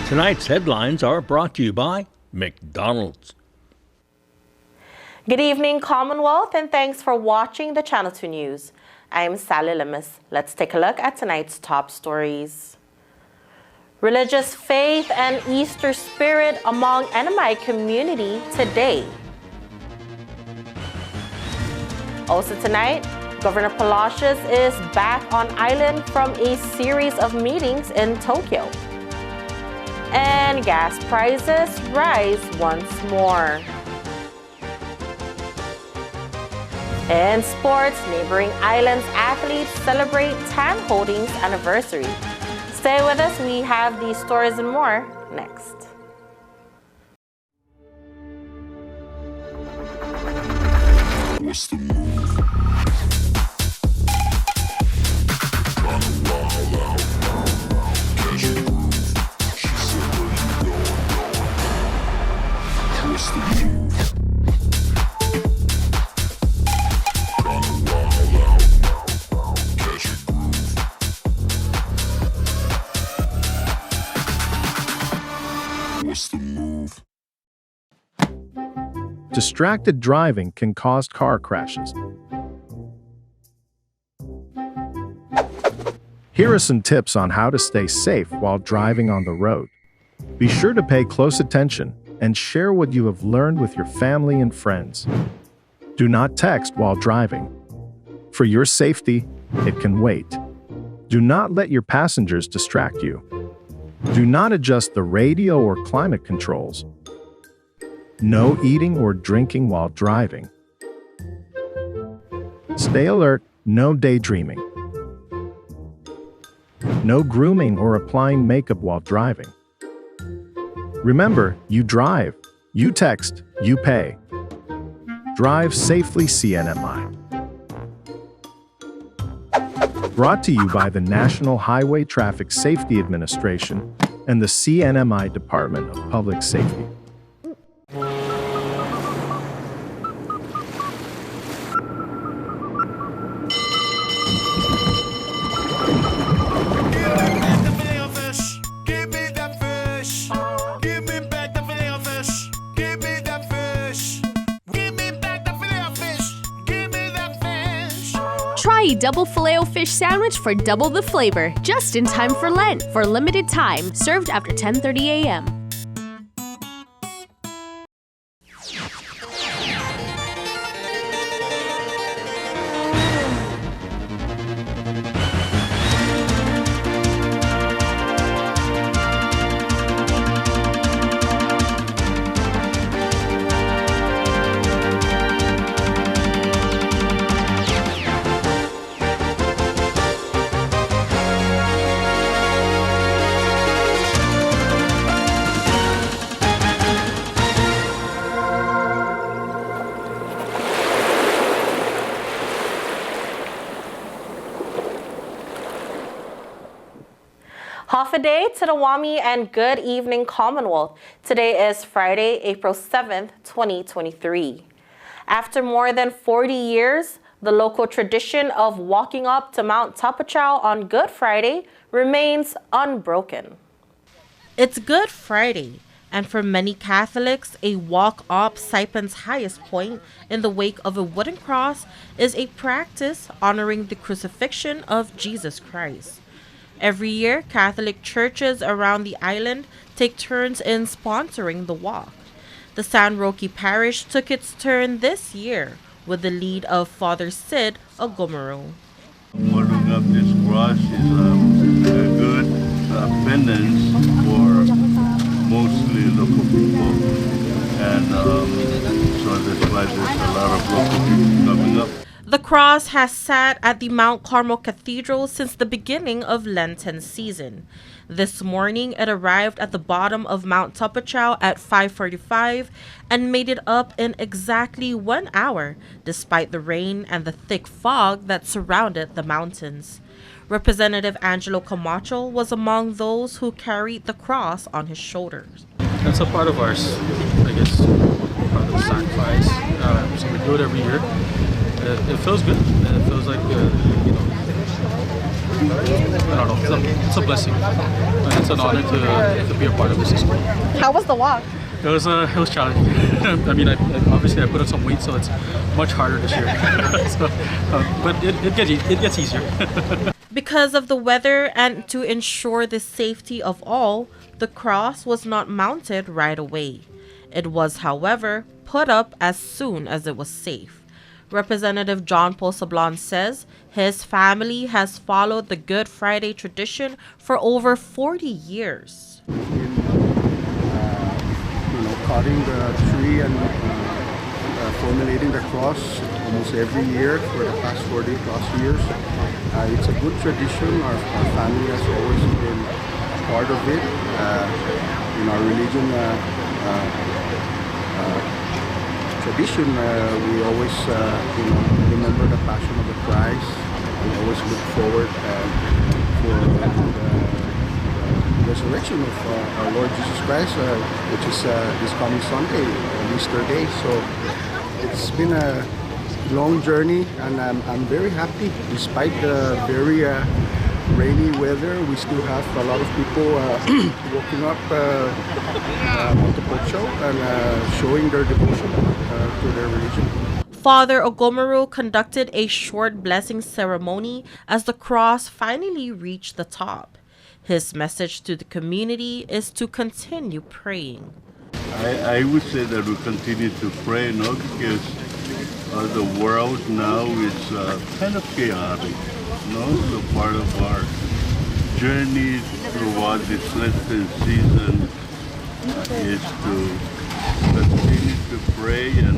Tonight's headlines are brought to you by McDonald's. Good evening, Commonwealth, and thanks for watching the Channel 2 News. I'm Sally Limis. Let's take a look at tonight's top stories. Religious faith and Easter spirit among NMI community today. Also tonight, Governor Palacios is back on island from a series of meetings in Tokyo. And gas prices rise once more. In sports, neighboring islands athletes celebrate Tan Holdings' anniversary. Stay with us, we have these stories and more next. What's the move? Tryna wild out. Catch your groove. She said, where you going? What's the move? Tryna wild out. Catch your groove. What's the move? Distracted driving can cause car crashes. Here are some tips on how to stay safe while driving on the road. Be sure to pay close attention and share what you have learned with your family and friends. Do not text while driving. For your safety, it can wait. Do not let your passengers distract you. Do not adjust the radio or climate controls. No eating or drinking while driving. Stay alert, no daydreaming. No grooming or applying makeup while driving. Remember, you drive, you text, you pay. Drive safely, CNMI. Brought to you by the National Highway Traffic Safety Administration and the CNMI Department of Public Safety. Try a double Filet-O-Fish sandwich for double the flavor, just in time for Lent, for a limited time, served after 10:30 a.m. Half a day to the Wami and good evening, Commonwealth. Today is Friday, April 7th, 2023. After more than 40 years, the local tradition of walking up to Mount Tapachao on Good Friday remains unbroken. It's Good Friday, and for many Catholics, a walk up Saipan's highest point in the wake of a wooden cross is a practice honoring the crucifixion of Jesus Christ. Every year, Catholic churches around the island take turns in sponsoring the walk. The San Roque Parish took its turn this year with the lead of Father Sid Ogumaro. Holding up this cross is a good penance for mostly local people, and so that's why there's a lot of local people coming up. The cross has sat at the Mount Carmel Cathedral since the beginning of Lenten season. This morning, it arrived at the bottom of Mount Tapachao at 5:45 and made it up in exactly 1 hour, despite the rain and the thick fog that surrounded the mountains. Representative Angelo Camacho was among those who carried the cross on his shoulders. That's a part of ours, I guess, part of the sacrifice. So we do it every year. It feels good, and it feels like I don't know, it's a blessing. And it's an honor to be a part of this school. How was the walk? It was challenging. I mean, obviously I put on some weight, so it's much harder this year. So, but it gets easier. Because of the weather and to ensure the safety of all, the cross was not mounted right away. It was, however, put up as soon as it was safe. Representative John Paul Sablon says his family has followed the Good Friday tradition for over 40 years. Cutting the tree and formulating the cross almost every year for the past 40 plus years. It's a good tradition. Our family has always been part of it. In our religion tradition, we always remember the Passion of the Christ. We always look forward for the resurrection of our Lord Jesus Christ, which is this coming Sunday, Easter Day. So it's been a long journey, and I'm very happy. Despite the very rainy weather, we still have a lot of people walking up Montepocho and showing their devotion to their religion. Father Ogomaru conducted a short blessing ceremony as the cross finally reached the top. His message to the community is to continue praying. I would say that we continue to pray, because the world now is kind of chaotic. So part of our journey throughout this Lenten season is to continue to pray, and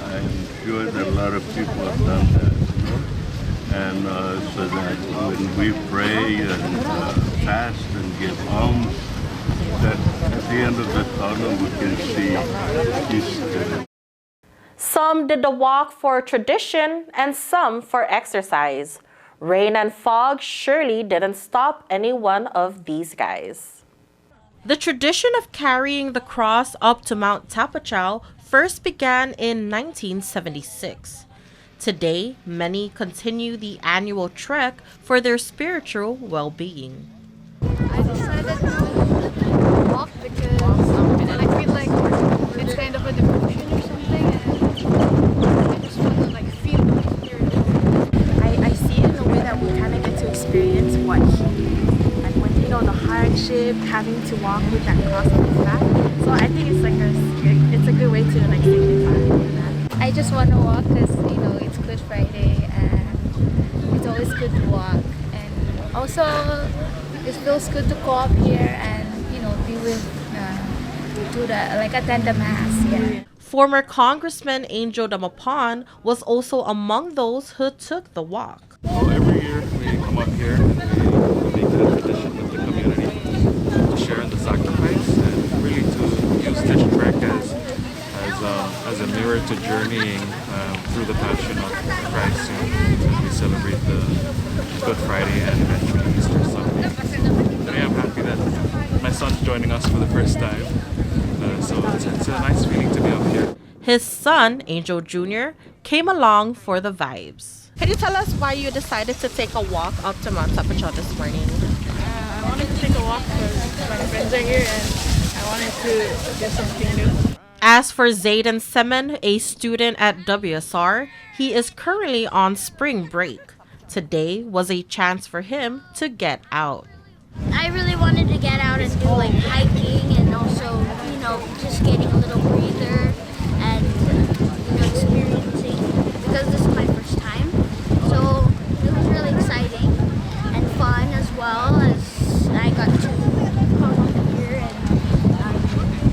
I'm sure that a lot of people have done that. And so that when we pray and fast and give alms, that at the end of the tunnel we can see Easter. Some did the walk for tradition and some for exercise. Rain and fog surely didn't stop any one of these guys. The tradition of carrying the cross up to Mount Tapachao first began in 1976. Today, many continue the annual trek for their spiritual well-being. I decided to walk because I feel like it's kind of a devotion or something, and I just want to feel the spirit of it. I see it in a way that we kind of get to experience what he, like when the hardship, having to walk with that cross on his back. So I think it's a good way to signify that. I just want to walk because it's Good Friday and it's always good to walk, and also it feels good to go up here and be with attend the mass. Yeah. Former Congressman Angel Damapan was also among those who took the walk. Well, every year we come up here and we make it a tradition with the community to share in the sacrifice and really to use this trek as a mirror to journeying through the Passion of Christ as we celebrate the Good Friday and eventually Easter Sunday. Today I'm happy that my son's joining us for the first time, so it's a nice feeling to be up here. His son, Angel Jr., came along for the vibes. Can you tell us why you decided to take a walk up to Mount Tapachao this morning? I wanted to take a walk because my friends are here and I wanted to do something new. As for Zayden Semen, a student at WSR, he is currently on spring break. Today was a chance for him to get out. I really wanted to get out and do hiking and also, just getting a little breather and, experiencing, because this is my first time. So it was really exciting and fun, as well as I got to come up here and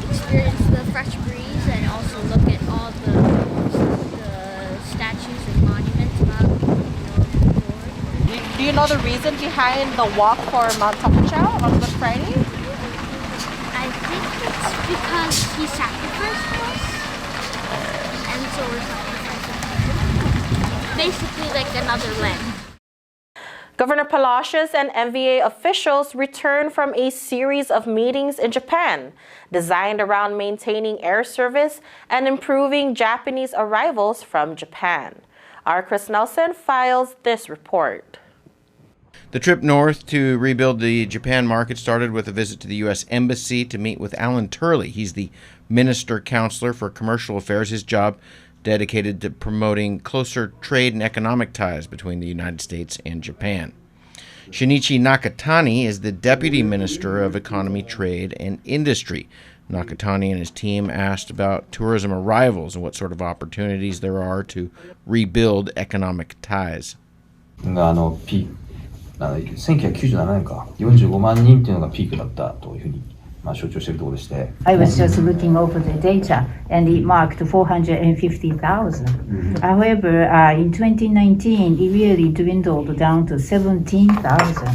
experience the fresh breeze and also look at all the statues and monuments around the Lord. Do you know the reason behind the walk for Mount Tapachao on Good Friday? I think it's because he sacrificed for us, and so we're sacrificing. Basically like another Lent. Governor Palacios and MVA officials returned from a series of meetings in Japan, designed around maintaining air service and improving Japanese arrivals from Japan. Our Chris Nelson files this report. The trip north to rebuild the Japan market started with a visit to the U.S. Embassy to meet with Alan Turley. He's the Minister Counselor for Commercial Affairs. His job dedicated to promoting closer trade and economic ties between the United States and Japan. Shinichi Nakatani is the Deputy Minister of Economy, Trade, and Industry. Nakatani and his team asked about tourism arrivals and what sort of opportunities there are to rebuild economic ties. 1997年か45万人というのがピークだったというふうに象徴しているところでして。I was just looking over the data and it marked 450,000. However, in 2019 it really dwindled down to 17,000.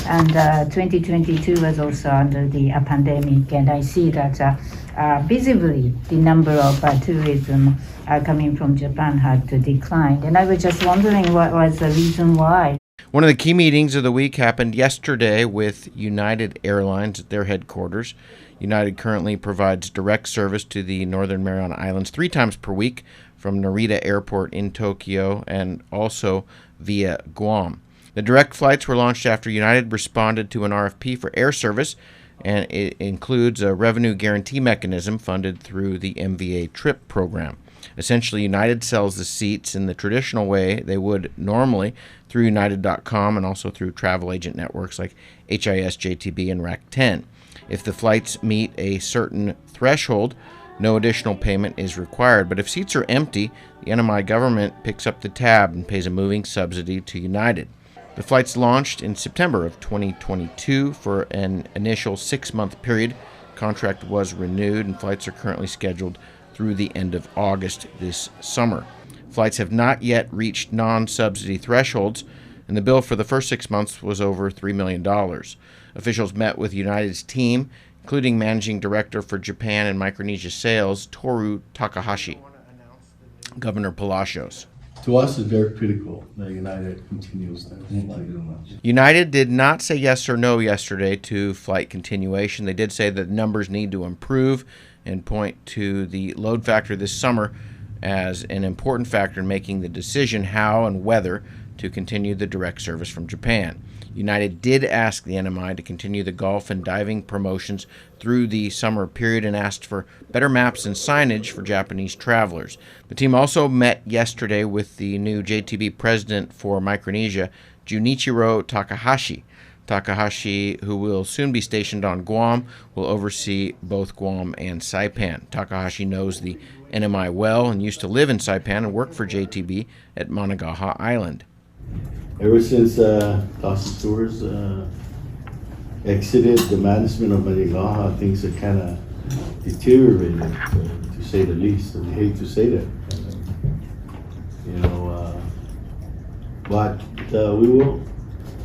And 2022 was also under the pandemic, and I see that visibly the number of tourism coming from Japan had declined. And I was just wondering what was the reason why. One of the key meetings of the week happened yesterday with United Airlines at their headquarters. United currently provides direct service to the Northern Mariana Islands 3 times per week from Narita Airport in Tokyo and also via Guam. The direct flights were launched after United responded to an RFP for air service, and it includes a revenue guarantee mechanism funded through the MVA TRIP program. Essentially, United sells the seats in the traditional way they would normally through United.com and also through travel agent networks like HIS, JTB, and RAC10. If the flights meet a certain threshold, no additional payment is required. But if seats are empty, the NMI government picks up the tab and pays a moving subsidy to United. The flights launched in September of 2022 for an initial 6-month period. Contract was renewed, and flights are currently scheduled through the end of August this summer. Flights have not yet reached non-subsidy thresholds, and the bill for the first 6 months was over $3 million. Officials met with United's team, including Managing Director for Japan and Micronesia Sales, Toru Takahashi. Governor Palacios. To us, it's very critical that United continues that flight. United did not say yes or no yesterday to flight continuation. They did say that numbers need to improve and point to the load factor this summer as an important factor in making the decision how and whether to continue the direct service from Japan. United did ask the NMI to continue the golf and diving promotions through the summer period and asked for better maps and signage for Japanese travelers. The team also met yesterday with the new JTB president for Micronesia, Junichiro Takahashi. Takahashi, who will soon be stationed on Guam, will oversee both Guam and Saipan. Takahashi knows the NMI well and used to live in Saipan and work for JTB at Managaha Island. Ever since Dawson Tours exited the management of Managaha, things have kind of deteriorated, to say the least. And I hate to say that, but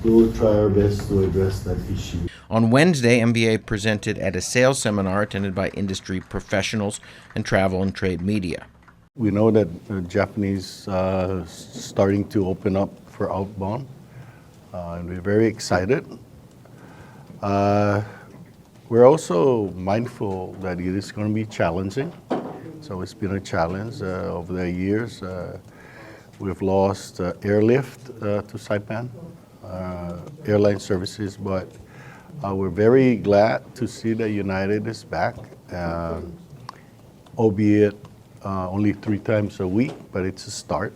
we will try our best to address that issue. On Wednesday, MBA presented at a sales seminar attended by industry professionals and travel and trade media. We know that Japanese starting to open up for outbound, and we're very excited. We're also mindful that it is going to be challenging. So it's been a challenge over the years. We've lost airlift to Saipan, airline services, but we're very glad to see that United is back, albeit only 3 times a week, but it's a start.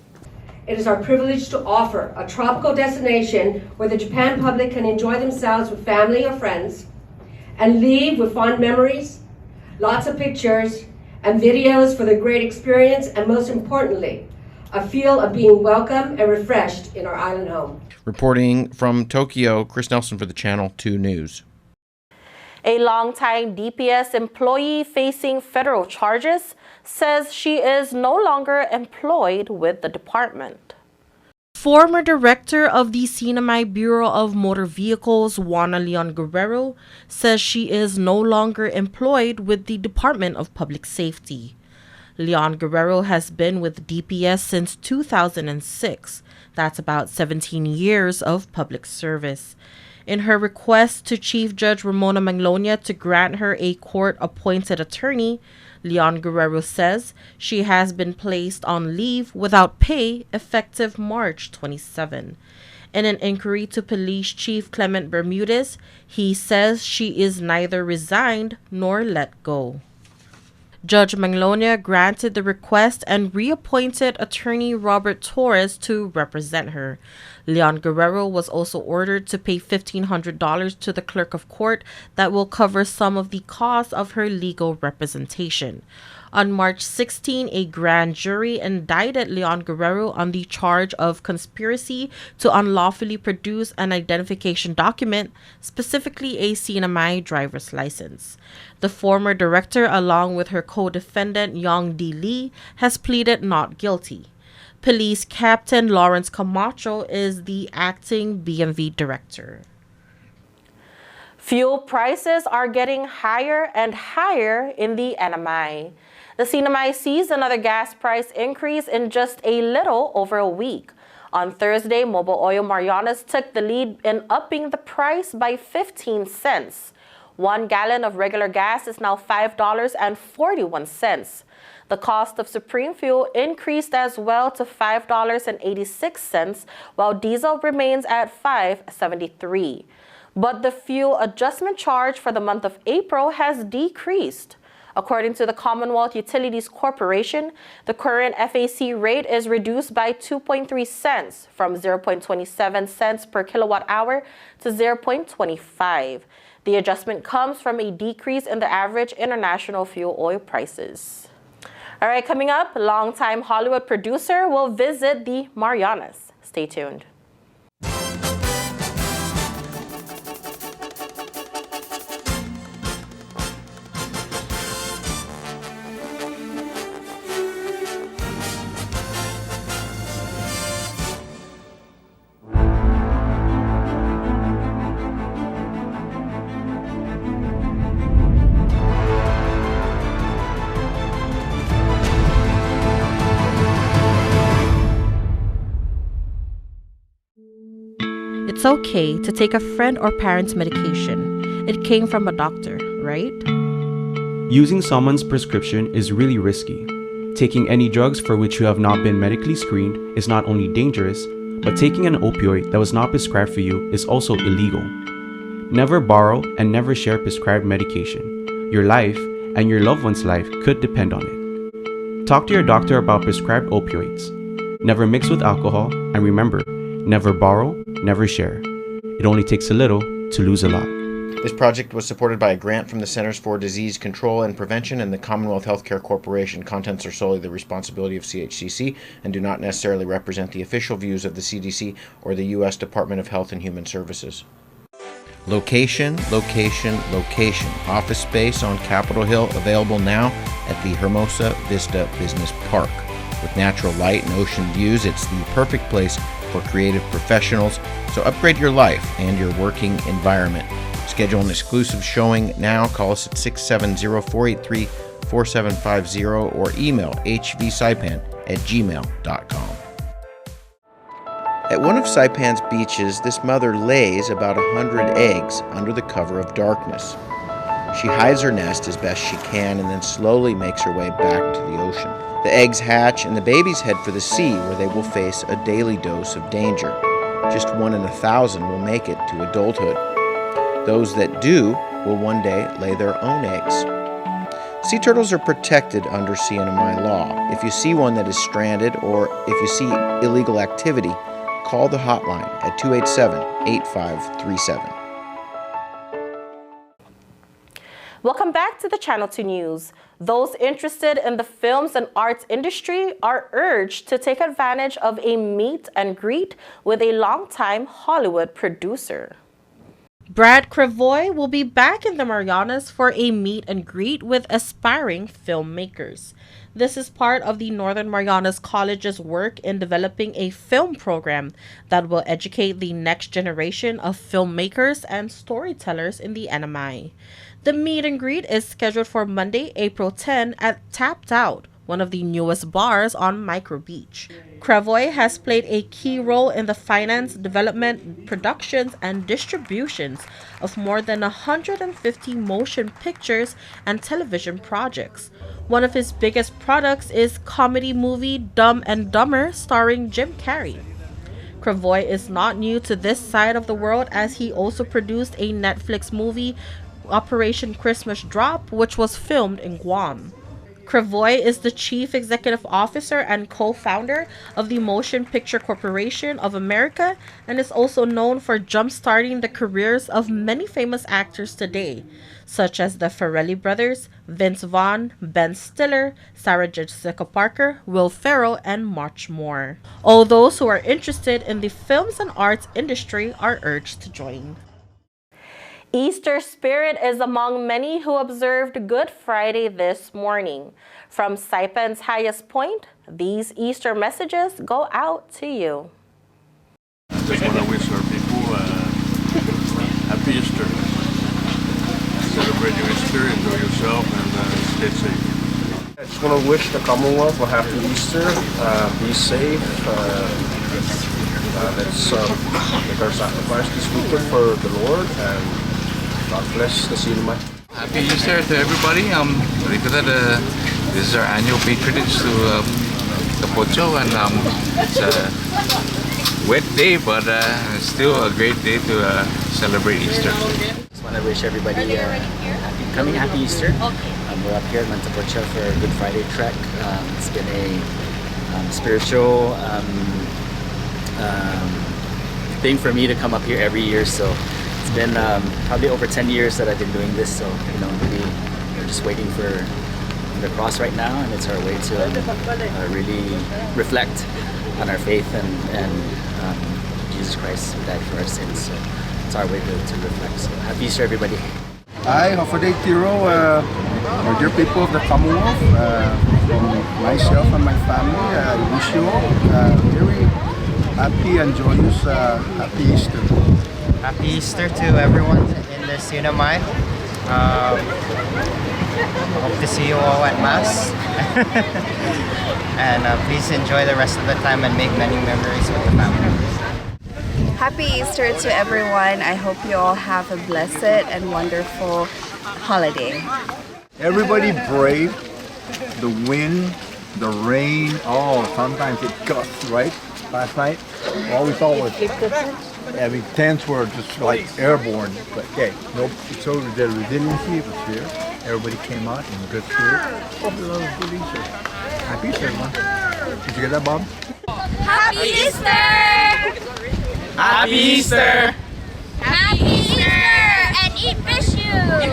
It is our privilege to offer a tropical destination where the Japan public can enjoy themselves with family or friends and leave with fond memories, lots of pictures and videos for the great experience, and most importantly, a feel of being welcome and refreshed in our island home. Reporting from Tokyo, Chris Nelson for the Channel 2 News. A longtime DPS employee facing federal charges says she is no longer employed with the department. Former director of the Sinamay Bureau of Motor Vehicles, Juana Leon Guerrero, says she is no longer employed with the Department of Public Safety. Leon Guerrero has been with DPS since 2006. That's about 17 years of public service. In her request to Chief Judge Ramona Manglonia to grant her a court-appointed attorney, Leon Guerrero says she has been placed on leave without pay effective March 27. In an inquiry to Police Chief Clement Bermudez, he says she is neither resigned nor let go. Judge Manglonia granted the request and reappointed attorney Robert Torres to represent her. Leon Guerrero was also ordered to pay $1,500 to the clerk of court that will cover some of the costs of her legal representation. On March 16, a grand jury indicted Leon Guerrero on the charge of conspiracy to unlawfully produce an identification document, specifically a CNMI driver's license. The former director, along with her co-defendant Yong D. Lee, has pleaded not guilty. Police Captain Lawrence Camacho is the acting BMV director. Fuel prices are getting higher and higher in the NMI. The CNMI sees another gas price increase in just a little over a week. On Thursday, Mobil Oil Marianas took the lead in upping the price by 15 cents. 1 gallon of regular gas is now $5.41. The cost of Supreme Fuel increased as well to $5.86, while diesel remains at $5.73. But the fuel adjustment charge for the month of April has decreased. According to the Commonwealth Utilities Corporation, the current FAC rate is reduced by 2.3 cents from 0.27 cents per kilowatt hour to 0.25. The adjustment comes from a decrease in the average international fuel oil prices. All right, coming up, longtime Hollywood producer will visit the Marianas. Stay tuned. It's okay to take a friend or parent's medication. It came from a doctor, right? Using someone's prescription is really risky. Taking any drugs for which you have not been medically screened is not only dangerous, but taking an opioid that was not prescribed for you is also illegal. Never borrow and never share prescribed medication. Your life and your loved one's life could depend on it. Talk to your doctor about prescribed opioids. Never mix with alcohol, and remember, never borrow, never share. It only takes a little to lose a lot. This project was supported by a grant from the Centers for Disease Control and Prevention and the Commonwealth Healthcare Corporation. Contents are solely the responsibility of CHCC and do not necessarily represent the official views of the CDC or the U.S. Department of Health and Human Services. Location, location, location. Office space on Capitol Hill available now at the Hermosa Vista Business Park. With natural light and ocean views, it's the perfect place for creative professionals, so upgrade your life and your working environment. Schedule an exclusive showing now. Call us at 670-483-4750 or email hvsaipan@gmail.com. At one of Saipan's beaches, this mother lays about 100 eggs under the cover of darkness. She hides her nest as best she can and then slowly makes her way back to the ocean. The eggs hatch and the babies head for the sea, where they will face a daily dose of danger. Just 1 in 1,000 will make it to adulthood. Those that do will one day lay their own eggs. Sea turtles are protected under CNMI law. If you see one that is stranded or if you see illegal activity, call the hotline at 287-8537. Welcome back to the Channel 2 News. Those interested in the films and arts industry are urged to take advantage of a meet and greet with a longtime Hollywood producer. Brad Crevoy will be back in the Marianas for a meet and greet with aspiring filmmakers. This is part of the Northern Marianas College's work in developing a film program that will educate the next generation of filmmakers and storytellers in the NMI. The meet and greet is scheduled for Monday, April 10 at Tapped Out, one of the newest bars on Micro Beach. Crevoy has played a key role in the finance, development, productions, and distributions of more than 150 motion pictures and television projects. One of his biggest products is comedy movie Dumb and Dumber starring Jim Carrey. Cravoy is not new to this side of the world, as he also produced a Netflix movie, Operation Christmas Drop, which was filmed in Guam. Cravoy is the Chief Executive Officer and co-founder of the Motion Picture Corporation of America, and is also known for jump-starting the careers of many famous actors today, such as the Farrelly brothers, Vince Vaughn, Ben Stiller, Sarah Jessica Parker, Will Ferrell, and much more. All those who are interested in the films and arts industry are urged to join. Easter spirit is among many who observed Good Friday this morning. From Saipan's highest point, these Easter messages go out to you. I just want to wish our people happy Easter. Celebrate your Easter, enjoy yourself, and stay safe. I just want to wish the Commonwealth a happy Easter. Be safe. Let's make our sacrifice this weekend for the Lord, and God bless the cinema. Happy Easter to everybody. This is our annual patronage to Capocho, and it's a wet day, but still a great day to celebrate Easter. Just want to wish everybody happy Easter. We're up here at Mantapocha for a Good Friday trek. It's been a spiritual thing for me to come up here every year, so it's been probably over 10 years that I've been doing this, so really we're just waiting for the cross right now, and it's our way to really reflect on our faith and Jesus Christ who died for our sins. So it's our way to reflect. So happy Easter, everybody. Hi, Hafaday Tiro, our dear people of the Commonwealth, from myself and my family, I wish you all very happy and joyous happy Easter. Happy Easter to everyone in the Sinamai. Hope to see you all at Mass. And please enjoy the rest of the time and make many memories with the family. Happy Easter to everyone. I hope you all have a blessed and wonderful holiday. Everybody brave the wind, the rain. Oh, sometimes it gusts, right? Last night, all we thought was, tents were just like airborne. But hey, nope. It showed the resiliency was here. Everybody came out in good spirit. Hope you love a good Easter. Happy Easter, man. Did you get that, Bob? Happy Easter! Happy Easter! Happy Easter! And eat fishes!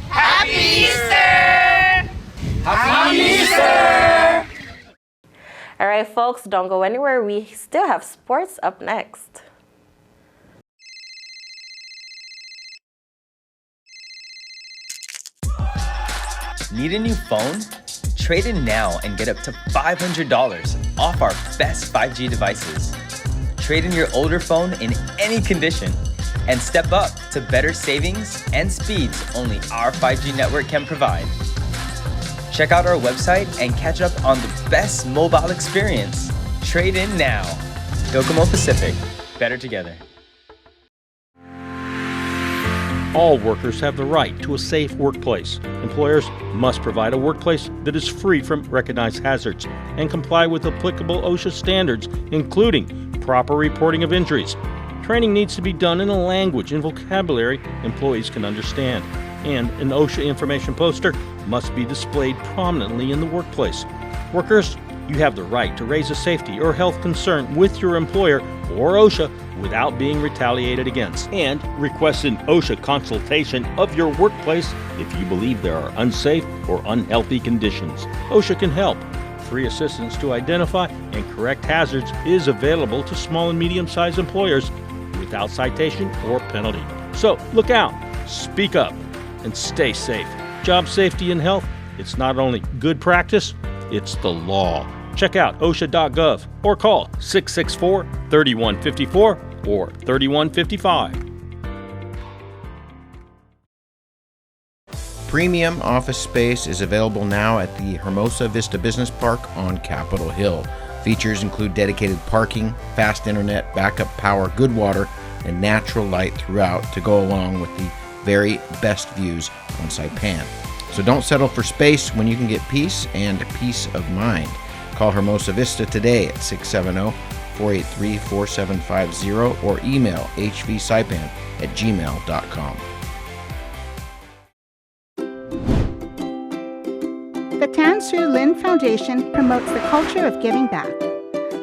Happy Easter! Happy Easter! All right, folks, don't go anywhere. We still have sports up next. Need a new phone? Trade in now and get up to $500 off our best 5G devices. Trade in your older phone in any condition and step up to better savings and speeds only our 5G network can provide. Check out our website and catch up on the best mobile experience. Trade in now. Docomo Pacific. Better together. All workers have the right to a safe workplace. Employers must provide a workplace that is free from recognized hazards and comply with applicable OSHA standards, including proper reporting of injuries. Training needs to be done in a language and vocabulary employees can understand, and an OSHA information poster must be displayed prominently in the workplace. Workers, you have the right to raise a safety or health concern with your employer or OSHA without being retaliated against, and request an OSHA consultation of your workplace if you believe there are unsafe or unhealthy conditions. OSHA can help. Free assistance to identify and correct hazards is available to small and medium-sized employers without citation or penalty. So look out, speak up, and stay safe. Job safety and health, it's not only good practice, it's the law. Check out OSHA.gov or call 664-3154 or 3155. Premium office space is available now at the Hermosa Vista Business Park on Capitol Hill. Features include dedicated parking, fast internet, backup power, good water, and natural light throughout to go along with the very best views on Saipan. So don't settle for space when you can get peace and peace of mind. Call Hermosa Vista today at 483-4750 or email hvsaipan@gmail.com. The Tan Soo Lin Foundation promotes the culture of giving back.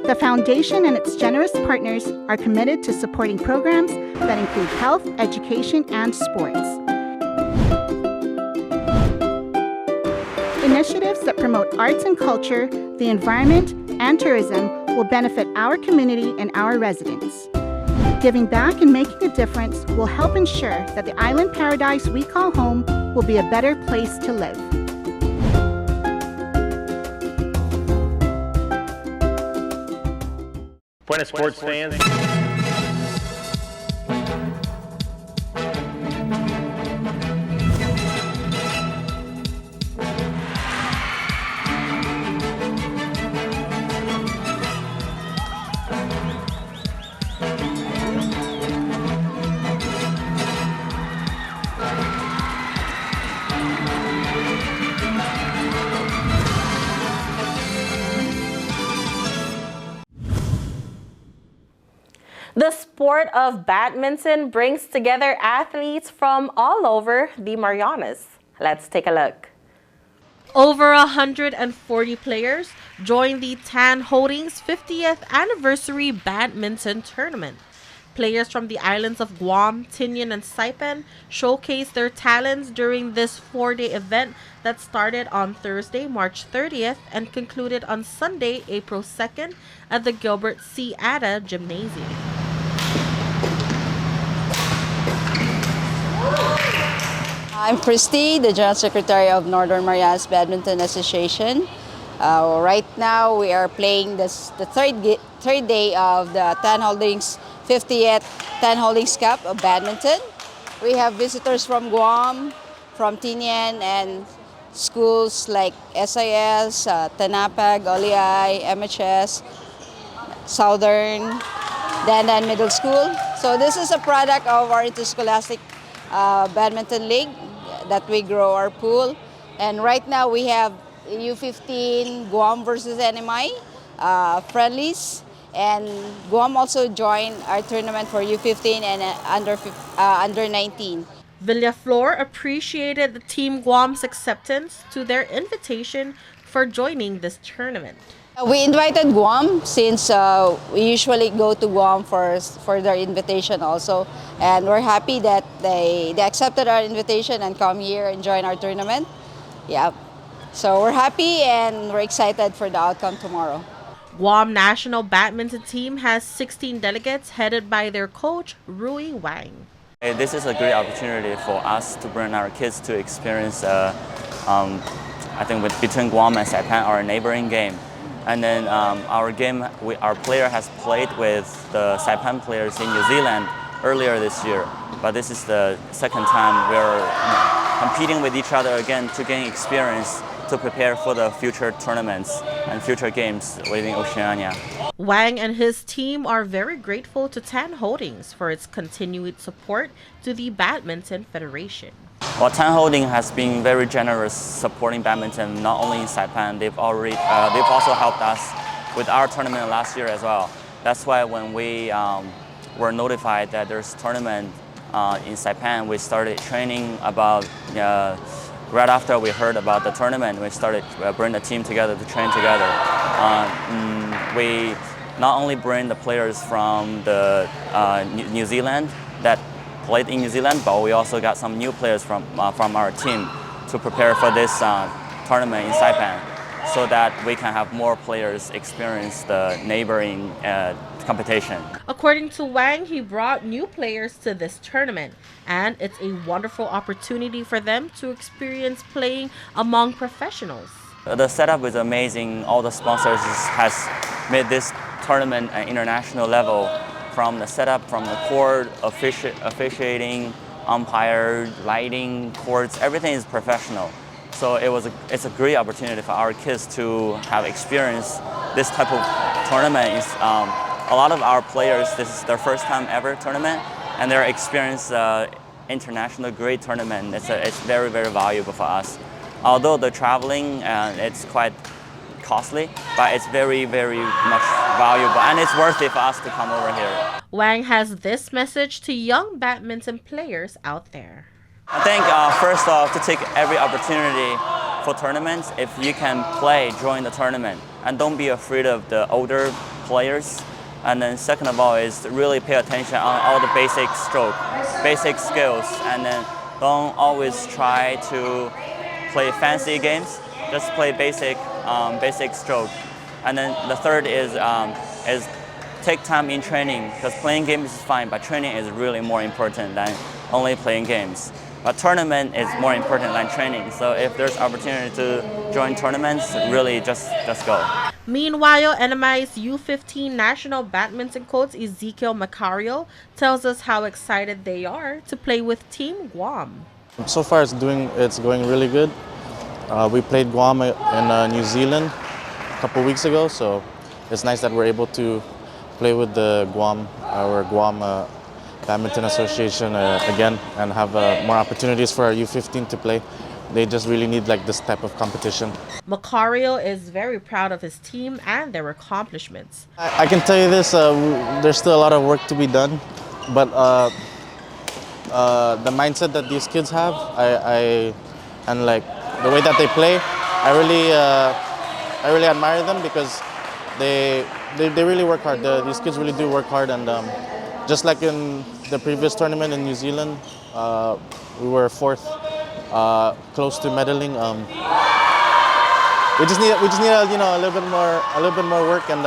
The foundation and its generous partners are committed to supporting programs that include health, education, and sports. Initiatives that promote arts and culture, the environment, and tourism will benefit our community and our residents. Giving back and making a difference will help ensure that the island paradise we call home will be a better place to live. Buenas sports fans. The sport of badminton brings together athletes from all over the Marianas. Let's take a look. Over 140 players joined the Tan Holdings 50th anniversary badminton tournament. Players from the islands of Guam, Tinian, and Saipan showcased their talents during this 4-day event that started on Thursday, March 30th and concluded on Sunday, April 2nd at the Gilbert C. Atta Gymnasium. I'm Christy, the General Secretary of Northern Marianas Badminton Association. Right now we are playing the third day of the Tan Holdings 50th Tan Holdings Cup of Badminton. We have visitors from Guam, from Tinian, and schools like SIS, Tanapag, OLI, MHS, Southern, Dandan Middle School. So this is a product of our interscholastic badminton league that we grow our pool. And right now we have U15 Guam versus NMI friendlies. And Guam also joined our tournament for U15 and under 19. Villaflor appreciated the Team Guam's acceptance to their invitation for joining this tournament. We invited Guam since we usually go to Guam for their invitation also. And we're happy that they accepted our invitation and come here and join our tournament. Yeah. So we're happy and we're excited for the outcome tomorrow. Guam national badminton team has 16 delegates headed by their coach, Rui Wang. This is a great opportunity for us to bring our kids to experience, I think, between Guam and Saipan, our neighboring game. And then our player has played with the Saipan players in New Zealand earlier this year. But this is the second time we're competing with each other again to gain experience to prepare for the future tournaments and future games within Oceania. Wang and his team are very grateful to Tan Holdings for its continued support to the Badminton Federation. Well, Tan Holding has been very generous supporting badminton, not only in Saipan. They've also helped us with our tournament last year as well. That's why when we were notified that there's a tournament in Saipan, we started training about. Right after we heard about the tournament, we started bring the team together to train together. We not only bring the players from the New Zealand that played in New Zealand, but we also got some new players from our team to prepare for this tournament in Saipan, so that we can have more players experience the neighboring competition. According to Wang, he brought new players to this tournament, and it's a wonderful opportunity for them to experience playing among professionals. The setup is amazing. All the sponsors has made this tournament an international level, from the setup, from the court, officiating, umpire, lighting, courts, everything is professional. So it's a great opportunity for our kids to have experienced this type of tournament. A lot of our players, this is their first time ever tournament, and they're experienced international great tournament. It's very, very valuable for us. Although the traveling, it's quite costly, but it's very, very much valuable, and it's worth it for us to come over here. Wang has this message to young badminton players out there. I think first off, to take every opportunity for tournaments. If you can play, join the tournament, and don't be afraid of the older players. And then second of all is to really pay attention on all the basic stroke, basic skills, and then don't always try to play fancy games. Just play basic stroke. And then the third is take time in training, because playing games is fine, but training is really more important than only playing games. But tournament is more important than training. So if there's opportunity to join tournaments, really just go. Meanwhile, NMI's U15 national badminton coach Ezekiel Macario tells us how excited they are to play with Team Guam. So far it's going really good. We played Guam in New Zealand a couple weeks ago, so it's nice that we're able to play with the Guam Badminton Association again, and have more opportunities for our U15 to play. They just really need this type of competition. Macario is very proud of his team and their accomplishments. I can tell you this, there's still a lot of work to be done, but the mindset that these kids have, and the way that they play, I really admire them, because they really work hard. These kids really do work hard, and just like in the previous tournament in New Zealand, we were fourth, close to medaling. We just need a little bit more work, and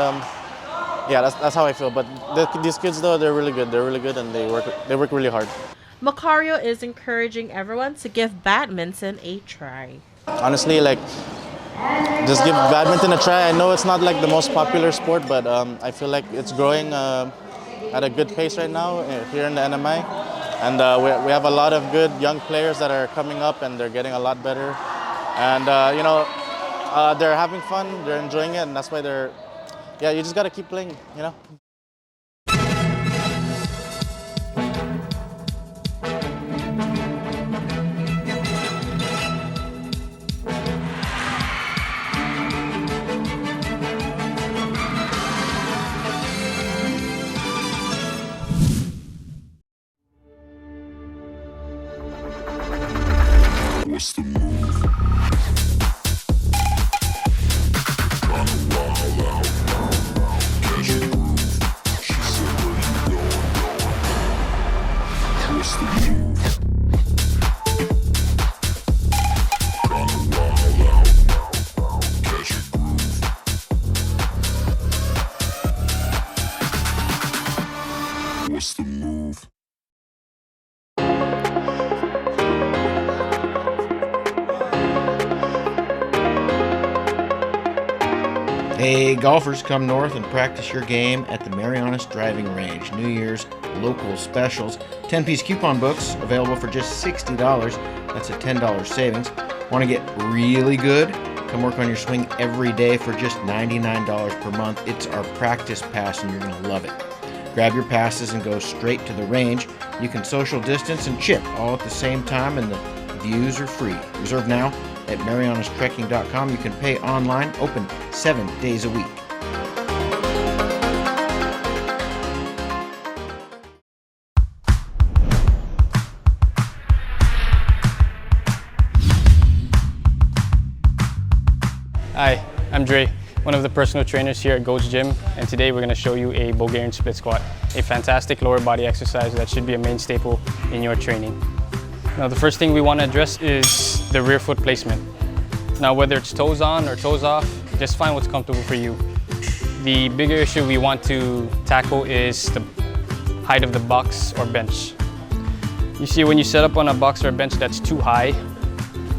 yeah, that's how I feel. But these kids though, they're really good. They're really good, and they work really hard. Macario is encouraging everyone to give badminton a try. Honestly, just give badminton a try. I know it's not the most popular sport, but I feel like it's growing at a good pace right now here in the NMI. And we have a lot of good young players that are coming up, and they're getting a lot better. And they're having fun, they're enjoying it, and that's why you just gotta keep playing, What's the move? Kinda wild out. Catch a groove. She said, where you going? What's the move? Kinda wild out. Catch a groove. What's the move? Hey, golfers, come north and practice your game at the Marianas Driving Range. New Year's local specials. 10-piece coupon books available for just $60. That's a $10 savings. Want to get really good? Come work on your swing every day for just $99 per month. It's our practice pass, and you're going to love it. Grab your passes and go straight to the range. You can social distance and chip all at the same time, and the views are free. Reserve now at marianastrekking.com. You can pay online, open 7 days a week. Hi, I'm Dre, one of the personal trainers here at Goat's Gym, and today we're going to show you a Bulgarian split squat, a fantastic lower body exercise that should be a main staple in your training. Now the first thing we want to address is the rear foot placement. Now whether it's toes on or toes off, just find what's comfortable for you. The bigger issue we want to tackle is the height of the box or bench. You see, when you set up on a box or a bench that's too high,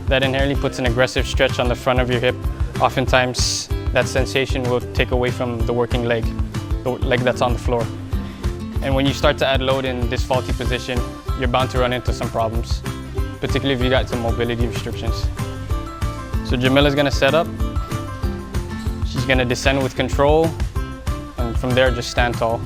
that inherently puts an aggressive stretch on the front of your hip. Oftentimes that sensation will take away from the working leg, the leg that's on the floor. And when you start to add load in this faulty position, you're bound to run into some problems, particularly if you got some mobility restrictions. So Jamila's gonna set up. She's gonna descend with control, and from there just stand tall.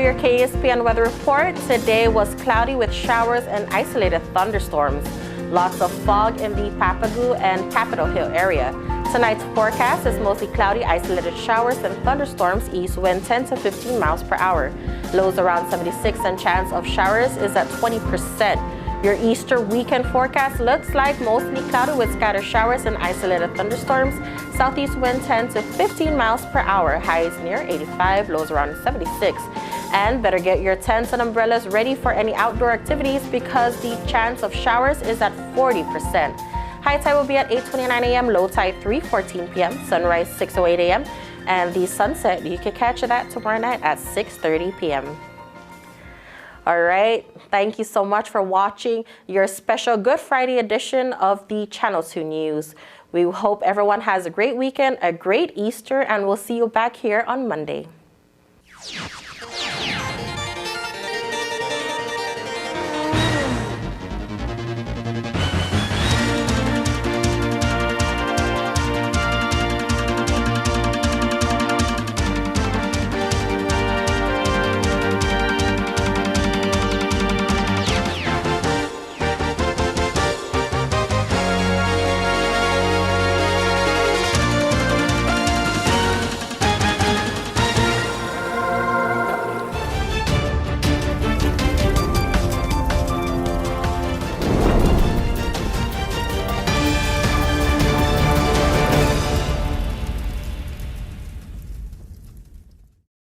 your KSPN weather report. Today was cloudy with showers and isolated thunderstorms. Lots of fog in the Papagoo and Capitol Hill area. Tonight's forecast is mostly cloudy, isolated showers and thunderstorms, east wind 10 to 15 miles per hour. Lows around 76 and chance of showers is at 20%. Your Easter weekend forecast looks like mostly cloudy with scattered showers and isolated thunderstorms. Southeast wind 10 to 15 miles per hour. Highs near 85, lows around 76. And better get your tents and umbrellas ready for any outdoor activities because the chance of showers is at 40%. High tide will be at 8:29 a.m., low tide 3:14 p.m., sunrise 6:08 a.m., and the sunset, you can catch that tomorrow night at 6:30 p.m. All right, thank you so much for watching your special Good Friday edition of the Channel 2 News. We hope everyone has a great weekend, a great Easter, and we'll see you back here on Monday.